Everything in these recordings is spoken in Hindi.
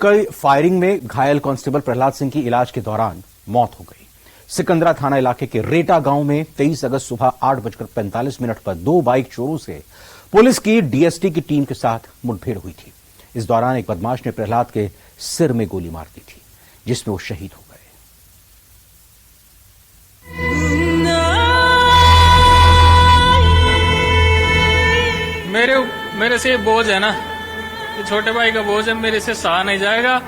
कई फायरिंग में घायल कांस्टेबल प्रहलाद सिंह की इलाज के दौरान मौत हो गई। सिकंदरा थाना इलाके के रेटा गांव में 23 अगस्त सुबह 8:45 पर दो बाइक चोरों से पुलिस की डीएसटी की टीम के साथ मुठभेड़ हुई थी। इस दौरान एक बदमाश ने प्रहलाद के सिर में गोली मार दी थी, जिसमें वो शहीद हो गए। मेरे से बोझ है ना, ये छोटे भाई का बोझ है, मेरे से सहा नहीं जाएगा,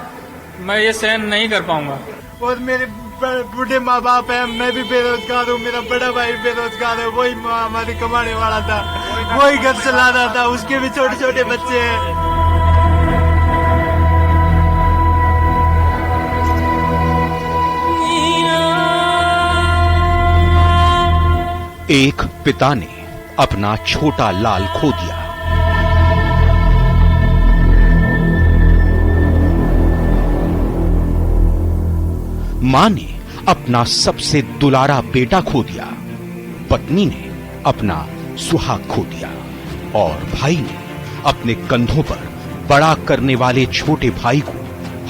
मैं ये सहन नहीं कर पाऊंगा। और मेरे बूढ़े माँ बाप है, मैं भी बेरोजगार हूँ, मेरा बड़ा भाई बेरोजगार है, वही हमारी कमाने वाला था, वही घर चलाना था, उसके भी छोटे छोटे बच्चे हैं। एक पिता ने अपना छोटा लाल खो दिया। मां ने अपना सबसे दुलारा बेटा खो दिया, पत्नी ने अपना सुहाग खो दिया और भाई ने अपने कंधों पर बड़ा करने वाले छोटे भाई को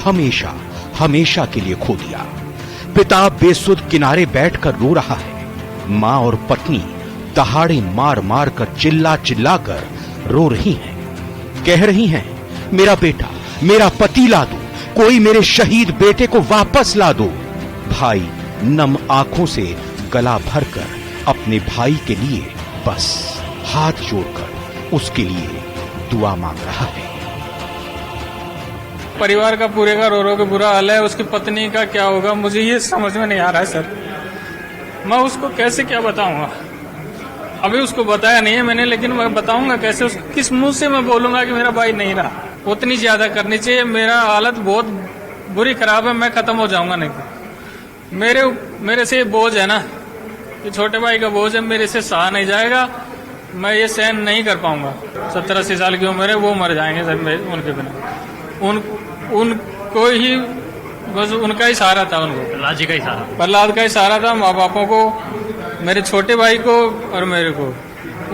हमेशा हमेशा के लिए खो दिया। पिता बेसुध किनारे बैठकर रो रहा है। मां और पत्नी दहाड़े मार मार कर चिल्ला चिल्ला कर रो रही हैं, कह रही हैं, मेरा बेटा, मेरा पति ला दो, कोई मेरे शहीद बेटे को वापस ला दो। भाई नम आंखों से गला भरकर अपने भाई के लिए बस हाथ जोड़कर उसके लिए दुआ मांग रहा है। परिवार का पूरे का रो रो के बुरा हाल है, उसकी पत्नी का क्या होगा मुझे ये समझ में नहीं आ रहा है सर। मैं उसको कैसे क्या बताऊंगा, अभी उसको बताया नहीं है मैंने, लेकिन मैं बताऊंगा कैसे, किस मुंह से मैं बोलूंगा कि मेरा भाई नहीं रहा। उतनी ज्यादा करनी चाहिए, मेरा हालत बहुत बुरी खराब है, मैं खत्म हो जाऊंगा नहीं तो। मेरे से बोझ है ना, ये छोटे भाई का बोझ है, मेरे से सहा नहीं जाएगा, मैं ये सहन नहीं कर पाऊंगा। 70-80 साल की उम्र है, वो मर जाएंगे सर उनके बिना। उनको ही बस उनका ही सहारा था, उनको प्रहलाद का ही सहारा था, माँ बापों को, मेरे छोटे भाई को और मेरे को,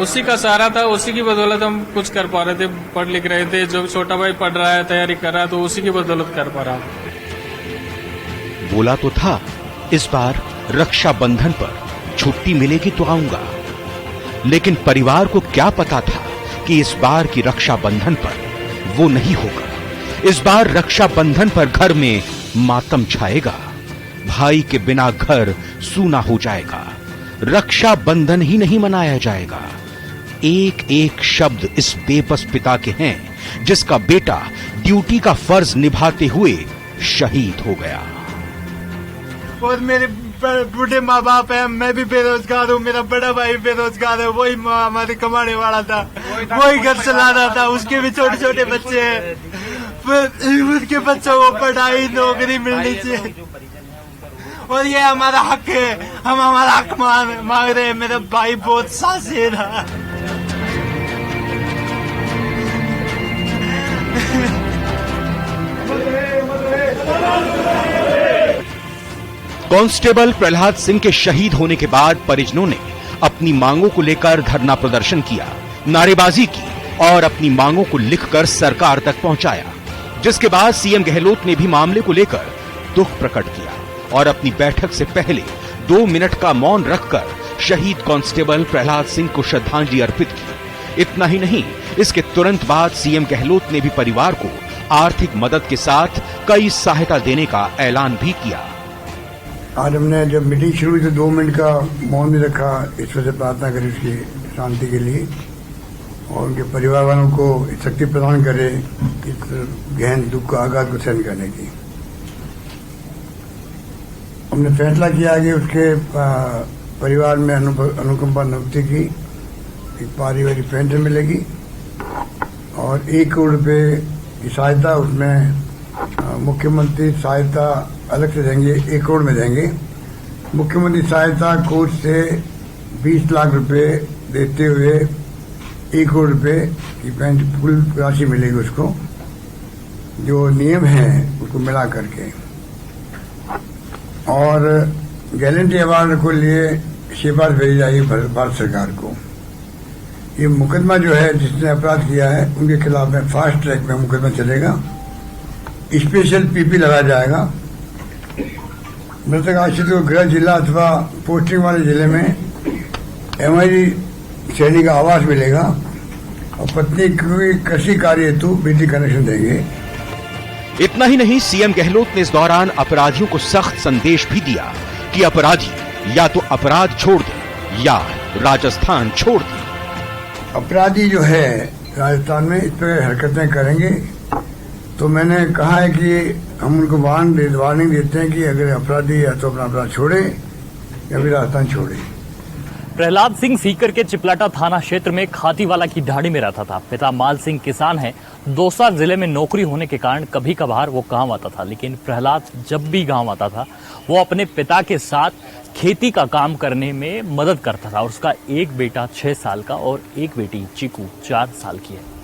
उसी का सहारा था, उसी की बदौलत हम कुछ कर पा रहे थे, पढ़ लिख रहे थे। जो छोटा भाई पढ़ रहा है, तैयारी कर रहा है, तो उसी की बदौलत कर पा रहा। बोला तो था इस बार रक्षाबंधन पर छुट्टी मिलेगी तो आऊंगा, लेकिन परिवार को क्या पता था कि इस बार की रक्षाबंधन पर वो नहीं होगा। इस बार रक्षाबंधन पर घर में मातम छाएगा, भाई के बिना घर सूना हो जाएगा, रक्षाबंधन ही नहीं मनाया जाएगा। एक एक शब्द इस बेबस पिता के हैं जिसका बेटा ड्यूटी का फर्ज निभाते हुए शहीद हो गया। और मेरे बूढ़े माँ बाप है, मैं भी बेरोजगार हूँ, मेरा बड़ा भाई बेरोजगार है, वही हमारे कमाने वाला था, वही घर चलाना था, उसके भी छोटे छोटे बच्चे हैं, उसके बच्चों को पढ़ाई नौकरी मिलनी चाहिए, और ये हमारा हक है, हम हमारा हक मांग रहे हैं। मेरा भाई बहुत सासे रहा। कांस्टेबल प्रहलाद सिंह के शहीद होने के बाद परिजनों ने अपनी मांगों को लेकर धरना प्रदर्शन किया, नारेबाजी की और अपनी मांगों को लिखकर सरकार तक पहुंचाया, जिसके बाद सीएम गहलोत ने भी मामले को लेकर दुख प्रकट किया और अपनी बैठक से पहले 2 मिनट का मौन रखकर शहीद कांस्टेबल प्रहलाद सिंह को श्रद्धांजलि अर्पित की। इतना ही नहीं, इसके तुरंत बाद सीएम गहलोत ने भी परिवार को आर्थिक मदद के साथ कई सहायता देने का ऐलान भी किया। आज हमने जब मीटिंग शुरू हुई तो 2 मिनट का मौन भी रखा, ईश्वर से प्रार्थना करी उसकी शांति के लिए और उनके परिवार वालों को शक्ति प्रदान करे इस गहन दुख का आघात को सहन करने की। हमने फैसला किया कि उसके परिवार में अनुकंपा नियुक्ति की एक पारिवारिक पेंशन मिलेगी और 1 करोड़ रुपए की सहायता, उसमें मुख्यमंत्री सहायता अलग से देंगे, 1 करोड़ में देंगे। मुख्यमंत्री सहायता कोष से 20 लाख रुपए देते हुए 1 करोड़ रुपए की पेंशन कुल राशि मिलेगी उसको, जो नियम है उसको मिला करके। और गारंटी अवार्ड को लिए सिफारिश भेजी जाएगी भारत सरकार को। ये मुकदमा जो है जिसने अपराध किया है उनके खिलाफ में फास्ट ट्रैक में मुकदमा चलेगा स्पेशल पीपी लगाया जाएगा। मृतक आश्रित को गृह जिला अथवा पोस्टिंग वाले जिले में MID श्रेणी का आवास मिलेगा और पत्नी की कृषि कार्य हेतु बिजली कनेक्शन देंगे। इतना ही नहीं, सीएम गहलोत ने इस दौरान अपराधियों को सख्त संदेश भी दिया कि अपराधी या तो अपराध छोड़ दे या राजस्थान छोड़ दे। अपराधी जो है राजस्थान में इस पर हरकतें करेंगे तो मैंने कहा है कि हम उनको वार्निंग देते हैं कि अगर अपराधी या तो अपना अपराध छोड़े या फिर राजस्थान छोड़े। प्रहलाद सिंह सीकर के चिपलाटा थाना क्षेत्र में खातीवाला की ढाणी में रहता था। पिता माल सिंह किसान है। दौसा जिले में नौकरी होने के कारण कभी कभार वो गांव आता था, लेकिन प्रहलाद जब भी गांव आता था वो अपने पिता के साथ खेती का काम करने में मदद करता था। और उसका एक बेटा 6 साल का और एक बेटी चीकू 4 साल की है।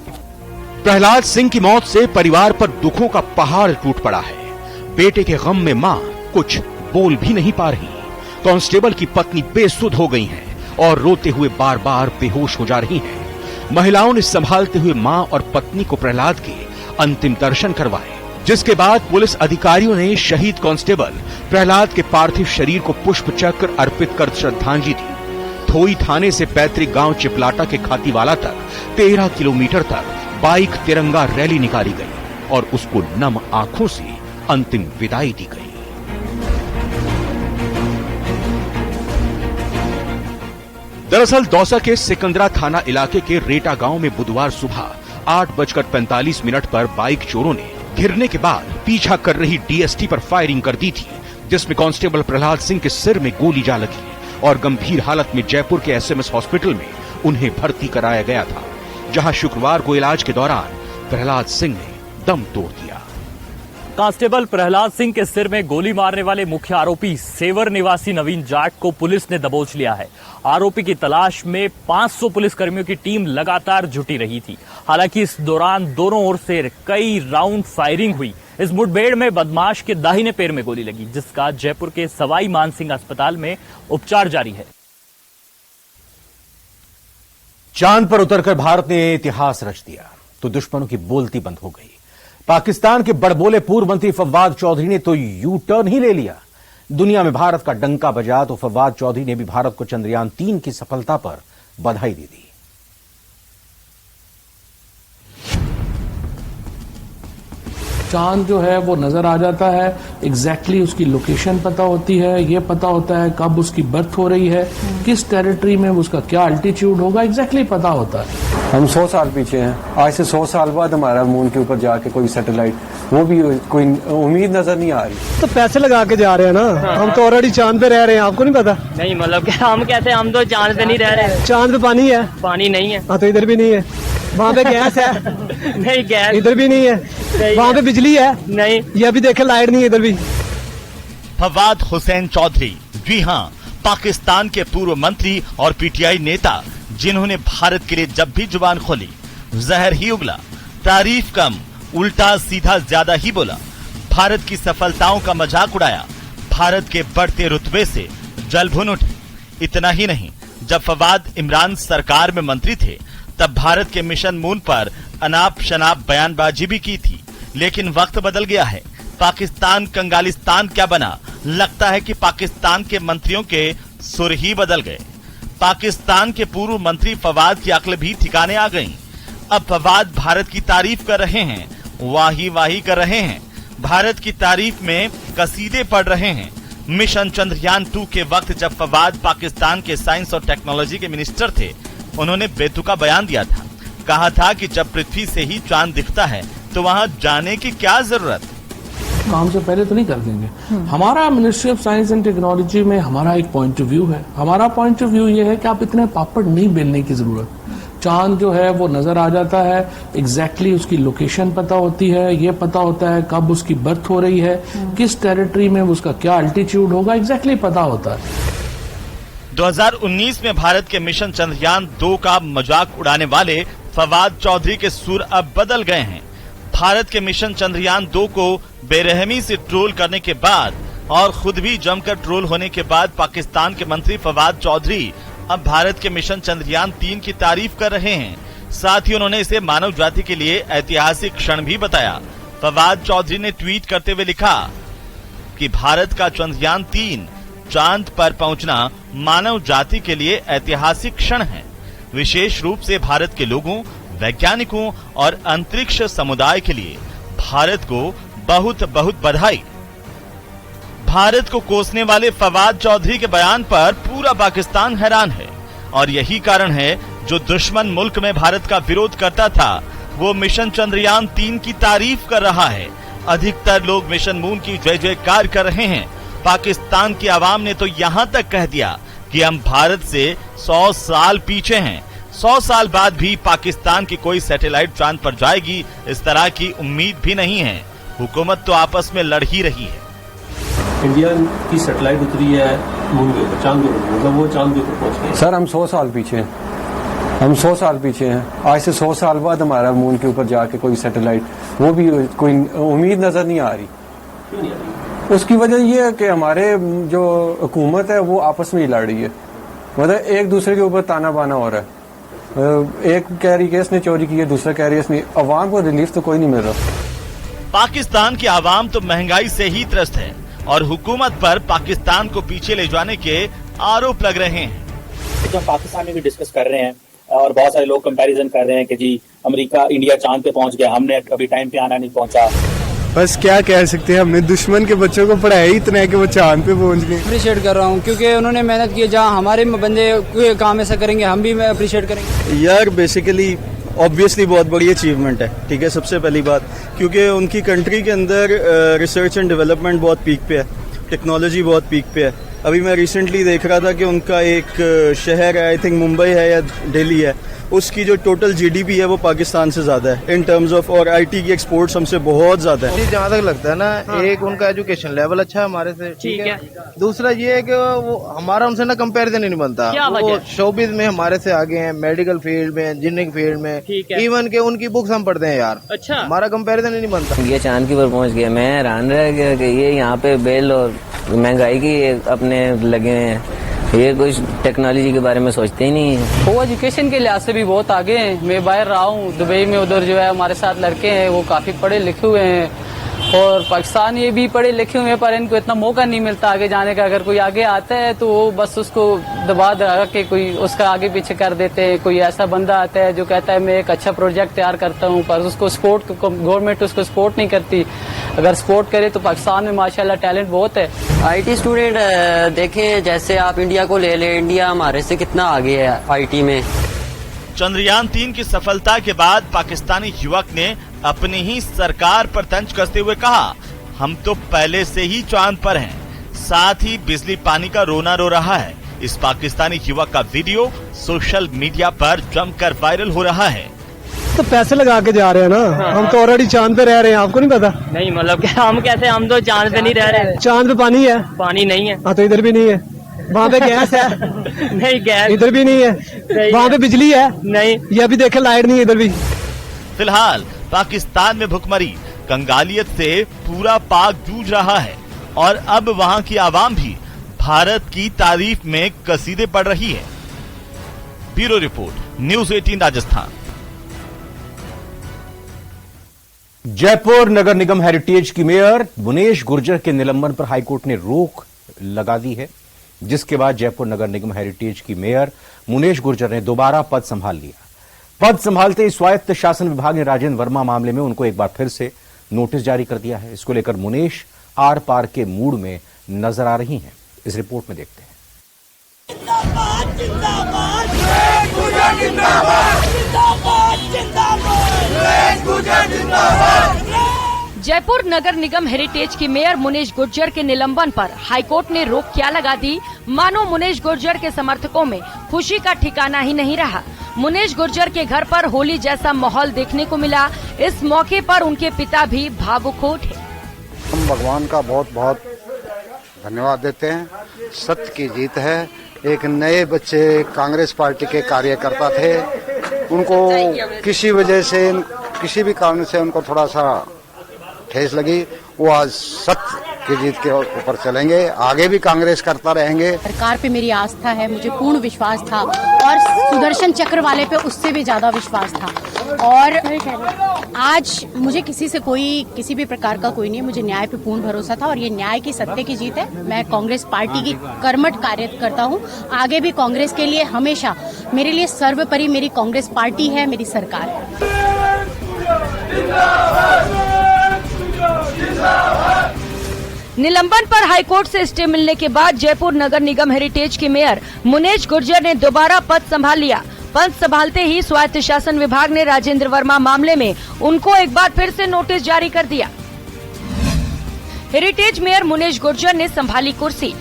प्रहलाद सिंह की मौत से परिवार पर दुखों का पहाड़ टूट पड़ा है। बेटे के गम में मां कुछ बोल भी नहीं पा रही। कांस्टेबल की पत्नी बेसुध हो गई हैं और रोते हुए बार बार बेहोश हो जा रही हैं। महिलाओं ने संभालते हुए मां और पत्नी को प्रहलाद के अंतिम दर्शन करवाए, जिसके बाद पुलिस अधिकारियों ने शहीद कांस्टेबल प्रहलाद के पार्थिव शरीर को पुष्प चक्र अर्पित कर श्रद्धांजलि दी। थोई थाने से पैतृक गांव चिपलाटा के खातीवाला तक 13 किलोमीटर तक बाइक तिरंगा रैली निकाली गई और उसको नम आंखों से अंतिम विदाई दी गई। दरअसल दौसा के सिकंदरा थाना इलाके के रेटा गांव में बुधवार सुबह 8:45 पर बाइक चोरों ने घिरने के बाद पीछा कर रही DST पर फायरिंग कर दी थी, जिसमें कांस्टेबल प्रहलाद सिंह के सिर में गोली जा लगी और गंभीर हालत में जयपुर के SMS हॉस्पिटल में उन्हें भर्ती कराया गया था, जहां शुक्रवार को इलाज के दौरान प्रहलाद सिंह ने दम तोड़ दिया। कांस्टेबल प्रहलाद सिंह के सिर में गोली मारने वाले मुख्य आरोपी सेवर निवासी नवीन जाट को पुलिस ने दबोच लिया है। आरोपी की तलाश में 500 पुलिसकर्मियों की टीम लगातार जुटी रही थी। हालांकि इस दौरान दोनों ओर से कई राउंड फायरिंग हुई। इस मुठभेड़ में बदमाश के दाहिने पैर में गोली लगी, जिसका जयपुर के सवाई मानसिंह अस्पताल में उपचार जारी है। चांद पर उतरकर भारत ने इतिहास रच दिया तो दुश्मनों की बोलती बंद हो गई। पाकिस्तान के बड़बोले पूर्व मंत्री फवाद चौधरी ने तो यू टर्न ही ले लिया। दुनिया में भारत का डंका बजा तो फवाद चौधरी ने भी भारत को चंद्रयान 3 की सफलता पर बधाई दे दी। चांद जो है वो नजर आ जाता है, एग्जैक्टली उसकी लोकेशन पता होती है, ये पता होता है कब उसकी बर्थ हो रही है, किस टेरिटरी में उसका क्या अल्टीट्यूड होगा, एग्जैक्टली पता होता है। हम 100 साल पीछे हैं। आज से 100 साल बाद हमारा मून के ऊपर जाके कोई सैटेलाइट, वो भी कोई उम्मीद नजर नहीं आ रही। तो पैसे लगा के जा रहे हैं ना। हम तो ऑलरेडी चांद पे रह रहे हैं, आपको नहीं पता? नहीं, मतलब हम कहते हैं हम तो चांद पे नहीं रह रहे। चांद पे पानी है? पानी नहीं है। हाँ, तो इधर भी नहीं है। वहाँ पे गैस है? नहीं, गैस इधर भी नहीं है। वहाँ पे बिजली है? नहीं। ये अभी देखे लाइट नहीं है इधर भी। फवाद हुसैन चौधरी, जी हाँ, पाकिस्तान के पूर्व मंत्री और PTI नेता, जिन्होंने भारत के लिए जब भी जुबान खोली जहर ही उगला, तारीफ कम उल्टा सीधा ज्यादा ही बोला, भारत की सफलताओं का मजाक उड़ाया, भारत के बढ़ते रुतबे से जल भुन उठे। इतना ही नहीं, जब फवाद इमरान सरकार में मंत्री थे तब भारत के मिशन मून पर अनाप शनाप बयानबाजी भी की थी। लेकिन वक्त बदल गया है। पाकिस्तान कंगालिस्तान क्या बना, लगता है कि पाकिस्तान के मंत्रियों के सुर ही बदल गए। पाकिस्तान के पूर्व मंत्री फवाद की अक्ल भी ठिकाने आ गई। अब फवाद भारत की तारीफ कर रहे हैं, वाही वाही कर रहे हैं, भारत की तारीफ में कसीदे पढ़ रहे हैं। मिशन चंद्रयान 2 के वक्त जब फवाद पाकिस्तान के साइंस और टेक्नोलॉजी के मिनिस्टर थे, उन्होंने बेतुका बयान दिया था। कहा था कि जब पृथ्वी से ही चांद दिखता है तो वहां जाने की क्या जरूरत। काम से पहले तो नहीं कर देंगे। हमारा ministry of science and technology में हमारा एक पॉइंट ऑफ व्यू है। हमारा पॉइंट ऑफ व्यू ये है कि आप इतने पापड़ नहीं बेलने की जरूरत। चांद जो है वो नजर आ जाता है, एग्जैक्टली उसकी लोकेशन पता होती है, ये पता होता है कब उसकी बर्थ हो रही है, किस टेरिटरी में उसका क्या अल्टीट्यूड होगा, एग्जैक्टली पता होता है। 2019 में भारत के मिशन चंद्रयान 2 का मजाक उड़ाने वाले फवाद चौधरी के सुर अब बदल गए हैं। भारत के मिशन चंद्रयान 2 को बेरहमी से ट्रोल करने के बाद और खुद भी जमकर ट्रोल होने के बाद पाकिस्तान के मंत्री फवाद चौधरी अब भारत के मिशन चंद्रयान 3 की तारीफ कर रहे हैं। साथ ही उन्होंने इसे मानव जाति के लिए ऐतिहासिक क्षण भी बताया। फवाद चौधरी ने ट्वीट करते हुए लिखा कि भारत का चंद्रयान 3 चांद पर पहुंचना मानव जाति के लिए ऐतिहासिक क्षण है। विशेष रूप से भारत के लोगों, वैज्ञानिकों और अंतरिक्ष समुदाय के लिए भारत को बहुत बहुत बधाई। भारत को कोसने वाले फवाद चौधरी के बयान पर पूरा पाकिस्तान हैरान है और यही कारण है जो दुश्मन मुल्क में भारत का विरोध करता था वो मिशन चंद्रयान 3 की तारीफ कर रहा है। अधिकतर लोग मिशन मून की जय जयकार कर रहे हैं। पाकिस्तान की आवाम ने तो यहाँ तक कह दिया कि हम भारत से 100 साल पीछे हैं। 100 साल बाद भी पाकिस्तान की कोई सैटेलाइट चांद पर जाएगी, इस तरह की उम्मीद भी नहीं है। हुकूमत तो आपस में लड़ ही रही है। इंडिया की सैटेलाइट उतरी है मून के ऊपर, चांद के ऊपर, मतलब वो चांद के ऊपर पहुंच गए। सर हम 100 साल पीछे हैं, हम 100 साल पीछे हैं। आज से 100 साल बाद हमारा मून के ऊपर जाके कोई सैटेलाइट, वो भी कोई उम्मीद नजर नहीं आ रही। क्यों नहीं आ रही? उसकी वजह ये है कि हमारे जो हुकूमत है वो आपस में ही लड़ रही है, मतलब एक दूसरे के ऊपर ताना बाना हो रहा है। एक कह रही है इसने चोरी की है, दूसरा कह रही है इसने। अवाम को रिलीफ तो कोई नहीं मिल रहा। पाकिस्तान की आवाम तो महंगाई से ही त्रस्त है और हुकूमत पर पाकिस्तान को पीछे ले जाने के आरोप लग रहे हैं। तो पाकिस्तान में भी डिस्कस कर रहे हैं और बहुत सारे लोग कंपैरिजन कर रहे हैं कि जी अमेरिका, इंडिया चांद पे पहुंच गया, हमने कभी टाइम पे आना नहीं पहुंचा। बस क्या कह सकते हैं, हमने दुश्मन के बच्चों को पढ़ाया ही इतना है कि वो चांद पे पहुंच गए। अप्रिशिएट कर रहा हूँ क्योंकि उन्होंने मेहनत की। जहाँ हमारे बंदे काम ऐसा करेंगे हम भी अप्रिशिएट करेंगे। यार बेसिकली ऑब्वियसली बहुत बड़ी अचीवमेंट है, ठीक है, सबसे पहली बात, क्योंकि उनकी कंट्री के अंदर रिसर्च एंड डेवलपमेंट बहुत पीक पे है, टेक्नोलॉजी बहुत पीक पे है। अभी मैं रिसेंटली देख रहा था कि उनका एक शहर है, आई थिंक मुंबई है या दिल्ली है, उसकी जो टोटल जीडीपी है वो पाकिस्तान से ज्यादा है इन टर्म्स ऑफ, और आईटी की एक्सपोर्ट्स हमसे बहुत ज्यादा है। जहाँ तक लगता है ना, एक उनका एजुकेशन लेवल अच्छा है हमारे से, ठीक है। दूसरा ये है कि वो हमारा उनसे ना कंपैरिजन ही नहीं बनता। वो शोबिज में हमारे से आगे हैं, मेडिकल फील्ड में, इंजीनियरिंग फील्ड में, इवन के उनकी बुक्स हम पढ़ते हैं यार। अच्छा, हमारा कंपैरिजन ही नहीं बनता। ये चांद की पर पहुंच गया, मैं हैरान रह गया कि ये यहाँ पे बेल और महंगाई की अपने लगे हैं, ये कुछ टेक्नोलॉजी के बारे में सोचते ही नहीं है। वो एजुकेशन के लिहाज से भी बहुत आगे हैं। मैं बाहर रहा हूँ दुबई में, उधर जो है हमारे साथ लड़के हैं वो काफी पढ़े लिखे हुए हैं और पाकिस्तान ये भी पढ़े लिखे हुए हैं, पर इनको इतना मौका नहीं मिलता आगे जाने का। अगर कोई आगे आता है तो वो बस उसको दबा दबा के कोई उसका आगे पीछे कर देते हैं। कोई ऐसा बंदा आता है जो कहता है मैं एक अच्छा प्रोजेक्ट तैयार करता हूँ, पर उसको सपोर्ट, गवर्नमेंट उसको सपोर्ट नहीं करती। अगर सपोर्ट करे तो पाकिस्तान में माशाल्लाह टैलेंट बहुत है। आईटी स्टूडेंट देखें, जैसे आप इंडिया को ले लें, इंडिया हमारे से कितना आगे है आईटी में। चंद्रयान 3 की सफलता के बाद पाकिस्तानी युवक ने अपनी ही सरकार पर तंज कसते हुए कहा, हम तो पहले से ही चांद पर हैं, साथ ही बिजली पानी का रोना रो रहा है। इस पाकिस्तानी युवक का वीडियो सोशल मीडिया पर जमकर वायरल हो रहा है। तो पैसे लगा के जा रहे हैं ना, हम तो ऑलरेडी चांद पे रह रहे हैं, आपको नहीं पता? नहीं, मतलब हम कैसे, हम तो चांद पे नहीं रह रहे। चांद पे पानी है? पानी नहीं है। हाँ तो इधर भी नहीं है। वहाँ पे गैस है? नहीं, गैस इधर भी नहीं है। वहाँ पे बिजली है? नहीं। ये अभी देखे लाइट नहीं है इधर भी। फिलहाल पाकिस्तान में भुखमरी, कंगालियत से पूरा पाक जूझ रहा है और अब वहां की आवाम भी भारत की तारीफ में कसीदे पढ़ रही है। Bureau report, news 18 Rajasthan. Jaipur नगर निगम हेरिटेज की मेयर मुनेश गुर्जर के निलंबन पर हाईकोर्ट ने रोक लगा दी है, जिसके बाद जयपुर नगर निगम हेरिटेज की मेयर मुनेश गुर्जर ने दोबारा पद संभाल लिया। पद संभालते ही स्वायत्त शासन विभाग ने राजेंद्र वर्मा मामले में उनको एक बार फिर से नोटिस जारी कर दिया है। इसको लेकर मुनेश आर पार के मूड में नजर आ रही हैं। इस रिपोर्ट में देखते हैं। जयपुर नगर निगम हेरिटेज की मेयर मुनेश गुर्जर के निलंबन पर हाईकोर्ट ने रोक क्या लगा दी, मानो मुनेश गुर्जर के समर्थकों में खुशी का ठिकाना ही नहीं रहा। मुनेश गुर्जर के घर पर होली जैसा माहौल देखने को मिला। इस मौके पर उनके पिता भी भावुक हो उठे। हम भगवान का बहुत बहुत धन्यवाद देते हैं। सत्य की जीत है। एक नए बच्चे कांग्रेस पार्टी के कार्यकर्ता थे, उनको किसी वजह से, किसी भी कारण से उनको थोड़ा सा ठेस लगी, वो आज सत्य की जीत के ऊपर चलेंगे, आगे भी कांग्रेस करता रहेंगे। सरकार पे मेरी आस्था है, मुझे पूर्ण विश्वास था और सुदर्शन चक्र वाले पे उससे भी ज्यादा विश्वास था। और आज मुझे किसी भी प्रकार का कोई नहीं है, मुझे न्याय पे पूर्ण भरोसा था और ये न्याय की सत्य की जीत है। मैं कांग्रेस पार्टी की कर्मठ कार्यकर्ता हूँ, आगे भी कांग्रेस के लिए हमेशा मेरे लिए सर्वोपरि मेरी कांग्रेस पार्टी है, मेरी सरकार है। निलंबन पर हाईकोर्ट से स्टे मिलने के बाद जयपुर नगर निगम हेरिटेज के मेयर मुनेश गुर्जर ने दोबारा पद संभाल लिया। पद संभालते ही स्वायत्त शासन विभाग ने राजेंद्र वर्मा मामले में उनको एक बार फिर से नोटिस जारी कर दिया। हेरिटेज मेयर मुनेश गुर्जर ने संभाली कुर्सी।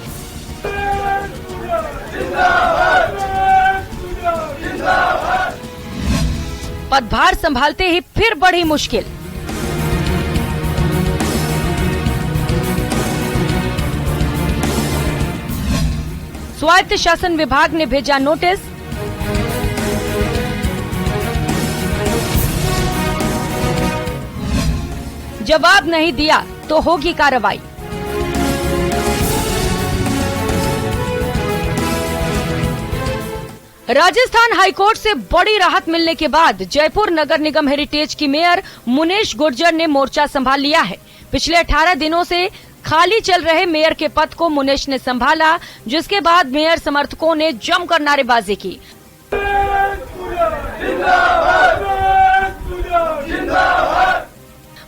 पदभार संभालते ही फिर बढ़ी मुश्किल। स्वायत्त शासन विभाग ने भेजा नोटिस। जवाब नहीं दिया तो होगी कार्रवाई। राजस्थान हाईकोर्ट से बड़ी राहत मिलने के बाद जयपुर नगर निगम हेरिटेज की मेयर मुनेश गुर्जर ने मोर्चा संभाल लिया है। पिछले 18 दिनों से खाली चल रहे मेयर के पद को मुनेश ने संभाला, जिसके बाद मेयर समर्थकों ने जमकर नारेबाजी की।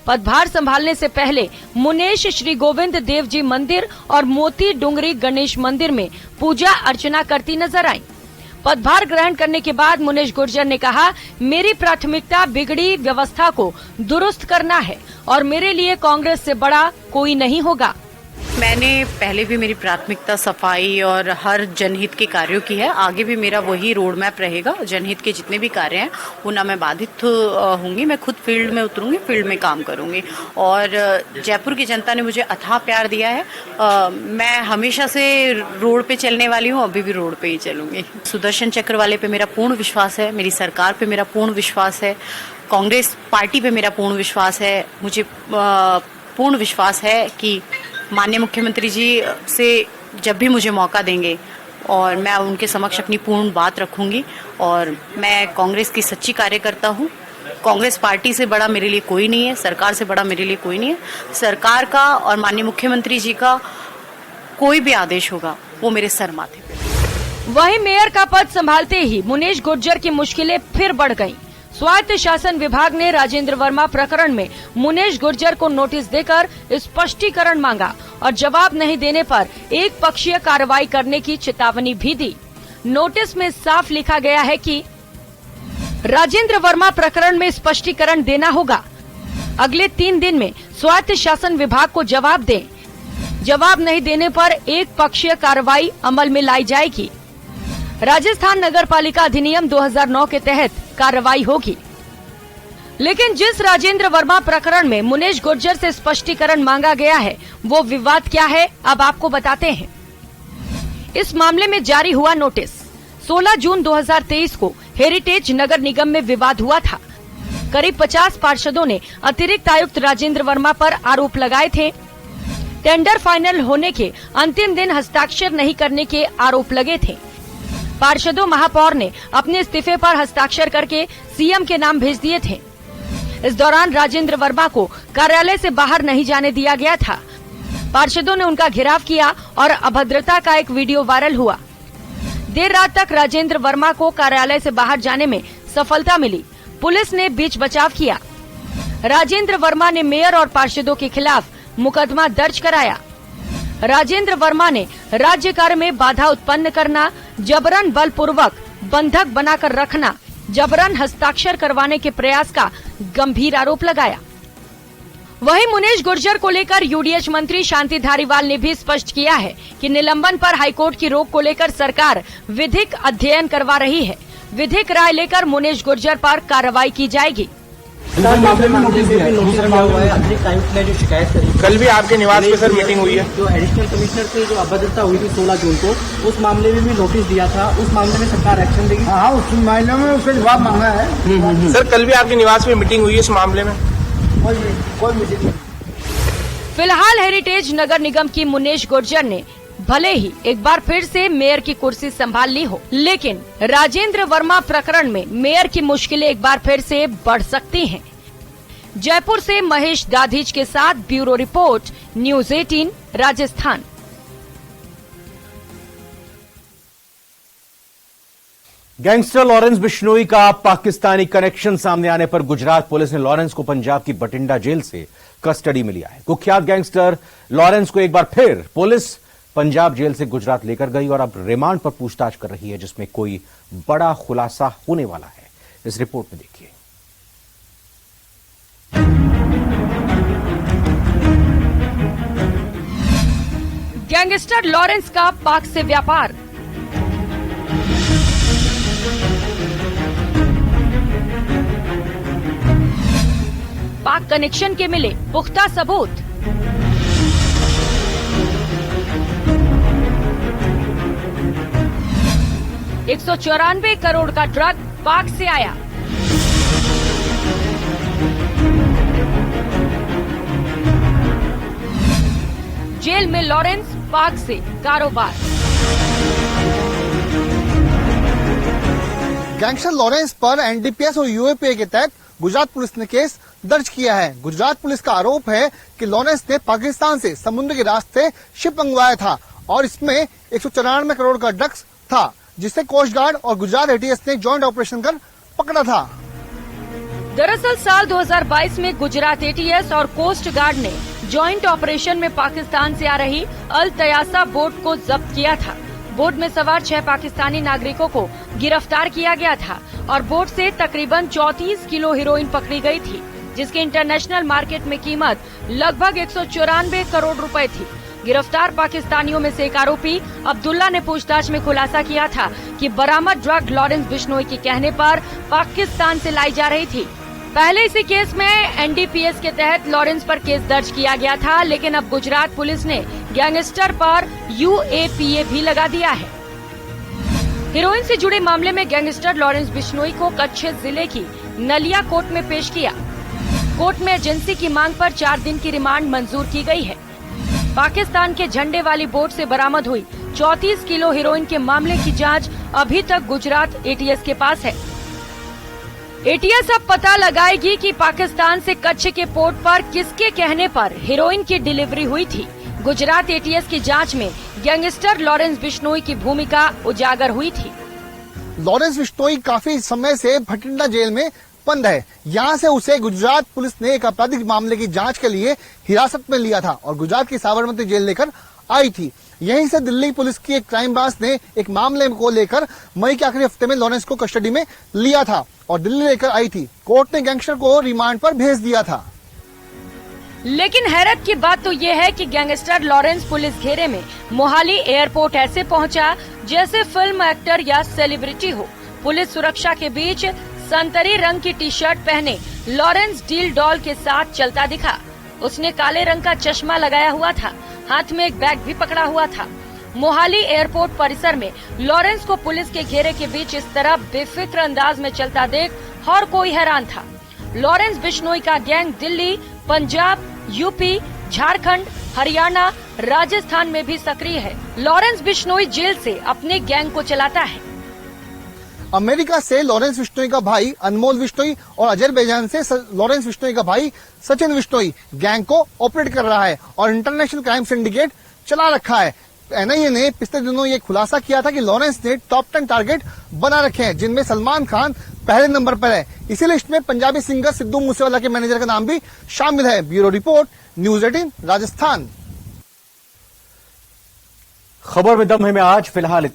पदभार संभालने से पहले मुनेश श्री गोविंद देव जी मंदिर और मोती डुंगरी गणेश मंदिर में पूजा अर्चना करती नजर आई। पदभार ग्रहण करने के बाद मुनेश गुर्जर ने कहा, मेरी प्राथमिकता बिगड़ी व्यवस्था को दुरुस्त करना है और मेरे लिए कांग्रेस से बड़ा कोई नहीं होगा। मैंने पहले भी मेरी प्राथमिकता सफाई और हर जनहित के कार्यों की है, आगे भी मेरा वही रोड मैप रहेगा। जनहित के जितने भी कार्य हैं वो ना मैं बाधित होंगी, मैं खुद फील्ड में उतरूंगी, फील्ड में काम करूंगी। और जयपुर की जनता ने मुझे अथाह प्यार दिया है। मैं हमेशा से रोड पे चलने वाली हूँ, अभी भी रोड पे ही चलूंगी। सुदर्शन चक्र वाले पे मेरा पूर्ण विश्वास है, मेरी सरकार पे मेरा पूर्ण विश्वास है, कांग्रेस पार्टी पे मेरा पूर्ण विश्वास है। मुझे पूर्ण विश्वास है कि माननीय मुख्यमंत्री जी से जब भी मुझे मौका देंगे और मैं उनके समक्ष अपनी पूर्ण बात रखूंगी। और मैं कांग्रेस की सच्ची कार्यकर्ता हूं। कांग्रेस पार्टी से बड़ा मेरे लिए कोई नहीं है, सरकार से बड़ा मेरे लिए कोई नहीं है। सरकार का और माननीय मुख्यमंत्री जी का कोई भी आदेश होगा वो मेरे सर माथे पे। वहीं मेयर का पद संभालते ही मुनेश गुर्जर की मुश्किलें फिर बढ़ गईं। स्वायत्त शासन विभाग ने राजेंद्र वर्मा प्रकरण में मुनेश गुर्जर को नोटिस देकर स्पष्टीकरण मांगा और जवाब नहीं देने पर एक पक्षीय कार्रवाई करने की चेतावनी भी दी। नोटिस में साफ लिखा गया है कि राजेंद्र वर्मा प्रकरण में स्पष्टीकरण देना होगा। अगले 3 दिन में स्वायत्त शासन विभाग को जवाब दें। जवाब नहीं देने पर एक पक्षीय कार्रवाई अमल में लाई जाएगी। राजस्थान नगर पालिका अधिनियम 2009 के तहत कार्रवाई होगी। लेकिन जिस राजेंद्र वर्मा प्रकरण में मुनेश गुर्जर से स्पष्टीकरण मांगा गया है, वो विवाद क्या है, अब आपको बताते हैं। इस मामले में जारी हुआ नोटिस 16 जून 2023 को हेरिटेज नगर निगम में विवाद हुआ था। करीब 50 पार्षदों ने अतिरिक्त आयुक्त राजेंद्र वर्मा पर आरोप लगाए थे। टेंडर फाइनल होने के अंतिम दिन हस्ताक्षर नहीं करने के आरोप लगे थे। पार्षदों महापौर ने अपने इस्तीफे पर हस्ताक्षर करके सीएम के नाम भेज दिए थे। इस दौरान राजेंद्र वर्मा को कार्यालय से बाहर नहीं जाने दिया गया था। पार्षदों ने उनका घेराव किया और अभद्रता का एक वीडियो वायरल हुआ। देर रात तक राजेंद्र वर्मा को कार्यालय से बाहर जाने में सफलता मिली। पुलिस ने बीच बचाव किया। राजेंद्र वर्मा ने मेयर और पार्षदों के खिलाफ मुकदमा दर्ज कराया। राजेंद्र वर्मा ने राज्य कार्य में बाधा उत्पन्न करना, जबरन बलपूर्वक बंधक बनाकर रखना, जबरन हस्ताक्षर करवाने के प्रयास का गंभीर आरोप लगाया। वहीं मुनेश गुर्जर को लेकर यूडीएच मंत्री शांति धारीवाल ने भी स्पष्ट किया है कि निलंबन पर हाईकोर्ट की रोक को लेकर सरकार विधिक अध्ययन करवा रही है। विधिक राय लेकर मुनेश गुर्जर पर कार्रवाई की जाएगी। कल भी आपके निवास पे सर मीटिंग हुई है। जो एडिशनल कमिश्नर से जो अभद्रता हुई थी 16 जून को, उस मामले में भी नोटिस दिया था। उस मामले में सरकार एक्शन देगी। हाँ, उस मामले में उसका जवाब मांगा है। सर कल भी आपके निवास पे मीटिंग हुई है इस मामले में? कोई मीटिंग नहीं। फिलहाल हेरिटेज नगर निगम की मुनेश गुर्जर ने भले ही एक बार फिर से मेयर की कुर्सी संभाल ली हो, लेकिन राजेंद्र वर्मा प्रकरण में मेयर की मुश्किलें एक बार फिर से बढ़ सकती हैं। जयपुर से महेश दाधीच के साथ bureau report, news 18 Rajasthan. Gangster Lawrence Bishnoi का पाकिस्तानी कनेक्शन सामने आने पर गुजरात पुलिस ने लॉरेंस को पंजाब की बठिंडा जेल से कस्टडी में लिया है। कुख्यात गैंगस्टर लॉरेंस को एक बार फिर पुलिस पंजाब जेल से गुजरात लेकर गई और अब रिमांड पर पूछताछ कर रही है, जिसमें कोई बड़ा खुलासा होने वाला है। इस रिपोर्ट में देखिए। गैंगस्टर लॉरेंस का पाक से व्यापार। पाक कनेक्शन के मिले पुख्ता सबूत। $194 करोड़ का ड्रग पाक से आया। जेल में लॉरेंस, पाक से कारोबार। गैंगस्टर लॉरेंस पर एनडीपीएस और यूएपीए के तहत गुजरात पुलिस ने केस दर्ज किया है। गुजरात पुलिस का आरोप है कि लॉरेंस ने पाकिस्तान से समुद्र के रास्ते शिप मंगवाया था और इसमें 194 करोड़ का ड्रग्स था, जिसे कोस्ट गार्ड और गुजरात एटीएस ने जॉइंट ऑपरेशन कर पकड़ा था। दरअसल साल 2022 में गुजरात एटीएस और कोस्ट गार्ड ने जॉइंट ऑपरेशन में पाकिस्तान से आ रही अल तयासा बोट को जब्त किया था। बोट में सवार 6 पाकिस्तानी नागरिकों को गिरफ्तार किया गया था और बोट से तकरीबन 34 किलो हेरोइन पकड़ी गई थी, जिसकी इंटरनेशनल मार्केट में कीमत लगभग 194 करोड़ रुपए थी। गिरफ्तार पाकिस्तानियों में से एक आरोपी अब्दुल्ला ने पूछताछ में खुलासा किया था कि बरामद ड्रग लॉरेंस बिश्नोई के कहने पर पाकिस्तान से लाई जा रही थी। पहले इसी केस में एनडीपीएस के तहत लॉरेंस पर केस दर्ज किया गया था, लेकिन अब गुजरात पुलिस ने गैंगस्टर पर यूएपीए भी लगा दिया है। हेरोइन से जुड़े मामले में गैंगस्टर लॉरेंस बिश्नोई को कच्छ जिले की नलिया कोर्ट में पेश किया। कोर्ट में एजेंसी की मांग पर 4 दिन की रिमांड मंजूर की गई है। पाकिस्तान के झंडे वाली बोट से बरामद हुई 34 किलो हेरोइन के मामले की जांच अभी तक गुजरात एटीएस के पास है। एटीएस अब पता लगाएगी कि पाकिस्तान से कच्छ के पोर्ट पर किसके कहने पर हेरोइन की डिलीवरी हुई थी। गुजरात एटीएस की जांच में गैंगस्टर लॉरेंस बिश्नोई की भूमिका उजागर हुई थी। लॉरेंस बिश्नोई काफी समय से भटिंडा जेल में बंद है। यहाँ से उसे गुजरात पुलिस ने एक आपराधिक मामले की जांच के लिए हिरासत में लिया था और गुजरात की साबरमती जेल लेकर आई थी। यहीं से दिल्ली पुलिस की एक क्राइम ब्रांच ने एक मामले को लेकर मई के आखिरी हफ्ते में लॉरेंस को कस्टडी में लिया था और दिल्ली लेकर आई थी। कोर्ट ने गैंगस्टर को रिमांड पर भेज दिया था। लेकिन हैरत की बात तो ये है कि गैंगस्टर लॉरेंस पुलिस घेरे में मोहाली एयरपोर्ट ऐसे पहुंचा जैसे फिल्म एक्टर या सेलिब्रिटी हो। पुलिस सुरक्षा के बीच संतरी रंग की टी शर्ट पहने लॉरेंस डील डॉल के साथ चलता दिखा। उसने काले रंग का चश्मा लगाया हुआ था, हाथ में एक बैग भी पकड़ा हुआ था। मोहाली एयरपोर्ट परिसर में लॉरेंस को पुलिस के घेरे के बीच इस तरह बेफिक्र अंदाज में चलता देख हर कोई हैरान था। लॉरेंस बिश्नोई का गैंग दिल्ली, पंजाब, यूपी, झारखंड, हरियाणा, राजस्थान में भी सक्रिय है। लॉरेंस बिश्नोई जेल से अपने गैंग को चलाता है। अमेरिका से लॉरेंस बिश्नोई का भाई अनमोल बिश्नोई और अजरबैजान से लॉरेंस बिश्नोई का भाई सचिन बिश्नोई गैंग को ऑपरेट कर रहा है और इंटरनेशनल क्राइम सिंडिकेट चला रखा है। एनआईए ने पिछले दिनों ये खुलासा किया था कि लॉरेंस ने टॉप 10 टारगेट बना रखे हैं, जिनमें सलमान खान पहले नंबर पर है। इसी लिस्ट में पंजाबी सिंगर सिद्धू मूसेवाला के मैनेजर का नाम भी शामिल है। Bureau report, news 18 Rajasthan. खबर में दम है में आज फिलहाल